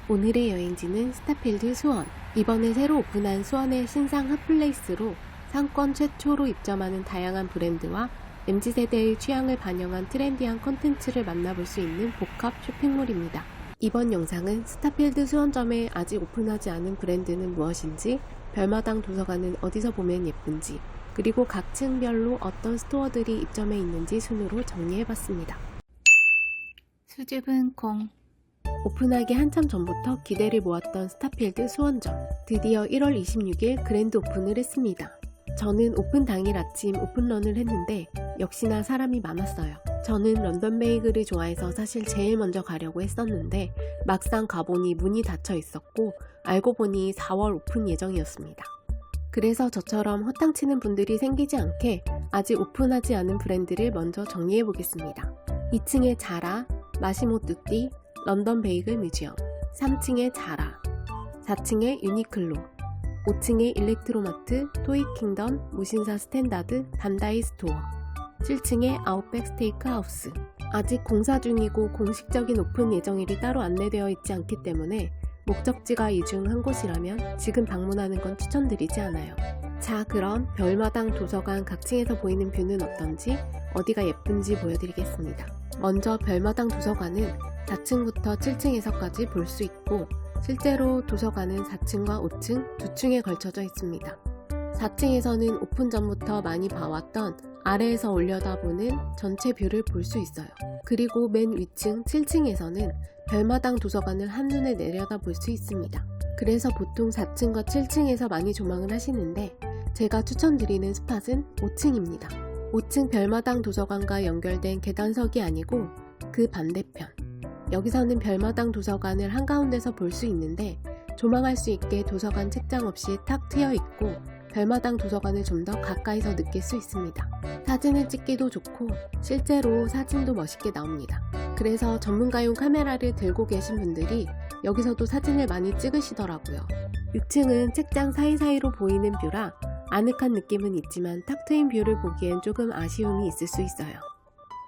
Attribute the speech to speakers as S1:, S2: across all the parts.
S1: 오늘의 여행지는 스타필드 수원. 이번에 새로 오픈한 수원의 신상 핫플레이스로 상권 최초로 입점하는 다양한 브랜드와 MZ세대의 취향을 반영한 트렌디한 콘텐츠를 만나볼 수 있는 복합 쇼핑몰입니다. 이번 영상은 스타필드 수원점에 아직 오픈하지 않은 브랜드는 무엇인지, 별마당 도서관은 어디서 보면 예쁜지, 그리고 각 층별로 어떤 스토어들이 입점해 있는지 순으로 정리해봤습니다.
S2: 수줍은 콩.
S1: 오픈하기 한참 전부터 기대를 모았던 스타필드 수원점. 드디어 1월 26일 그랜드 오픈을 했습니다. 저는 오픈 당일 아침 오픈런을 했는데 역시나 사람이 많았어요. 저는 런던 베이글을 좋아해서 사실 제일 먼저 가려고 했었는데 막상 가보니 문이 닫혀 있었고 알고 보니 4월 오픈 예정이었습니다. 그래서 저처럼 허탕치는 분들이 생기지 않게 아직 오픈하지 않은 브랜드를 먼저 정리해 보겠습니다. 2층에 자라, 마시모 뚜띠, 런던 베이글 뮤지엄, 3층에 자라, 4층에 유니클로, 5층에 일렉트로마트, 토이킹덤, 무신사 스탠다드, 반다이 스토어, 7층에 아웃백 스테이크 하우스. 아직 공사 중이고 공식적인 오픈 예정일이 따로 안내되어 있지 않기 때문에 목적지가 이 중 한 곳이라면 지금 방문하는 건 추천드리지 않아요. 자, 그럼 별마당 도서관 각 층에서 보이는 뷰는 어떤지, 어디가 예쁜지 보여드리겠습니다. 먼저 별마당 도서관은 4층부터 7층에서까지 볼 수 있고 실제로 도서관은 4층과 5층 두 층에 걸쳐져 있습니다. 4층에서는 오픈 전부터 많이 봐왔던 아래에서 올려다보는 전체 뷰를 볼 수 있어요. 그리고 맨 위층 7층에서는 별마당 도서관을 한눈에 내려다볼 수 있습니다. 그래서 보통 4층과 7층에서 많이 조망을 하시는데 제가 추천드리는 스팟은 5층입니다. 5층 별마당 도서관과 연결된 계단석이 아니고 그 반대편. 여기서는 별마당 도서관을 한가운데서 볼 수 있는데 조망할 수 있게 도서관 책장 없이 탁 트여 있고 별마당 도서관을 좀 더 가까이서 느낄 수 있습니다. 사진을 찍기도 좋고 실제로 사진도 멋있게 나옵니다. 그래서 전문가용 카메라를 들고 계신 분들이 여기서도 사진을 많이 찍으시더라고요. 6층은 책장 사이사이로 보이는 뷰라 아늑한 느낌은 있지만 탁 트인 뷰를 보기엔 조금 아쉬움이 있을 수 있어요.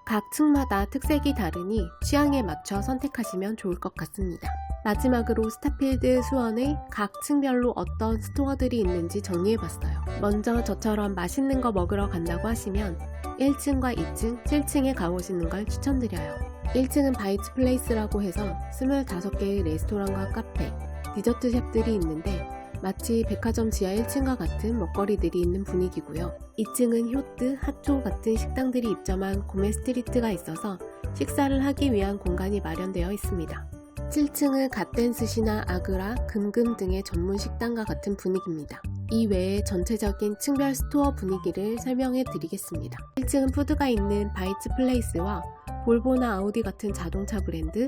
S1: 각 층마다 특색이 다르니 취향에 맞춰 선택하시면 좋을 것 같습니다. 마지막으로 스타필드 수원의 각 층별로 어떤 스토어들이 있는지 정리해봤어요. 먼저 저처럼 맛있는 거 먹으러 간다고 하시면 1층과 2층, 7층에 가보시는 걸 추천드려요. 1층은 바이츠 플레이스라고 해서 25개의 레스토랑과 카페, 디저트 샵들이 있는데 마치 백화점 지하 1층과 같은 먹거리들이 있는 분위기고요. 2층은 효트, 핫초 같은 식당들이 입점한 구매 스트리트가 있어서 식사를 하기 위한 공간이 마련되어 있습니다. 7층은 갓댄스시나 아그라, 금금 등의 전문 식당과 같은 분위기입니다. 이 외에 전체적인 층별 스토어 분위기를 설명해 드리겠습니다. 1층은 푸드가 있는 바이츠 플레이스와 볼보나 아우디 같은 자동차 브랜드,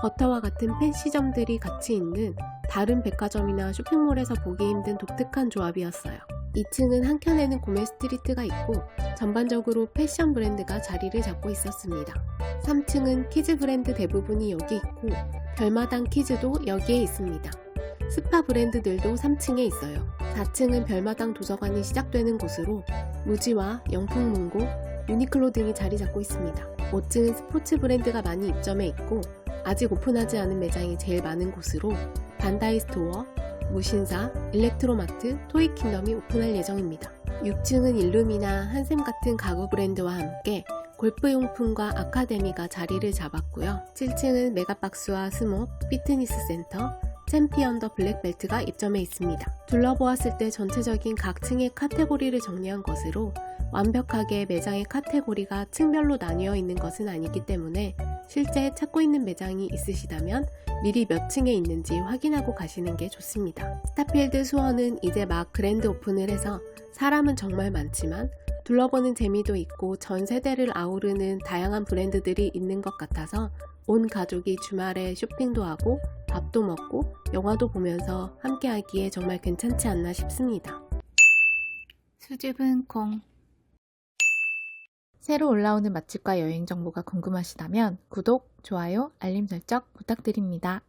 S1: 버터와 같은 팬시점들이 같이 있는 다른 백화점이나 쇼핑몰에서 보기 힘든 독특한 조합이었어요. 2층은 한켠에는 구매 스트리트가 있고 전반적으로 패션 브랜드가 자리를 잡고 있었습니다. 3층은 키즈 브랜드 대부분이 여기 있고 별마당 키즈도 여기에 있습니다. 스파 브랜드들도 3층에 있어요. 4층은 별마당 도서관이 시작되는 곳으로 무지와 영풍문고, 유니클로 등이 자리 잡고 있습니다. 5층은 스포츠 브랜드가 많이 입점해 있고 아직 오픈하지 않은 매장이 제일 많은 곳으로 반다이 스토어, 무신사, 일렉트로마트, 토이킹덤이 오픈할 예정입니다. 6층은 일루미나, 한샘 같은 가구 브랜드와 함께 골프용품과 아카데미가 자리를 잡았고요. 7층은 메가박스와 스모, 피트니스 센터, 챔피언 더 블랙벨트가 입점해 있습니다. 둘러보았을 때 전체적인 각 층의 카테고리를 정리한 것으로 완벽하게 매장의 카테고리가 층별로 나뉘어 있는 것은 아니기 때문에 실제 찾고 있는 매장이 있으시다면 미리 몇 층에 있는지 확인하고 가시는 게 좋습니다. 스타필드 수원은 이제 막 그랜드 오픈을 해서 사람은 정말 많지만 둘러보는 재미도 있고 전 세대를 아우르는 다양한 브랜드들이 있는 것 같아서 온 가족이 주말에 쇼핑도 하고 밥도 먹고 영화도 보면서 함께 하기에 정말 괜찮지 않나 싶습니다.
S2: 수줍은 콩. 새로 올라오는 맛집과 여행 정보가 궁금하시다면 구독, 좋아요, 알림 설정 부탁드립니다.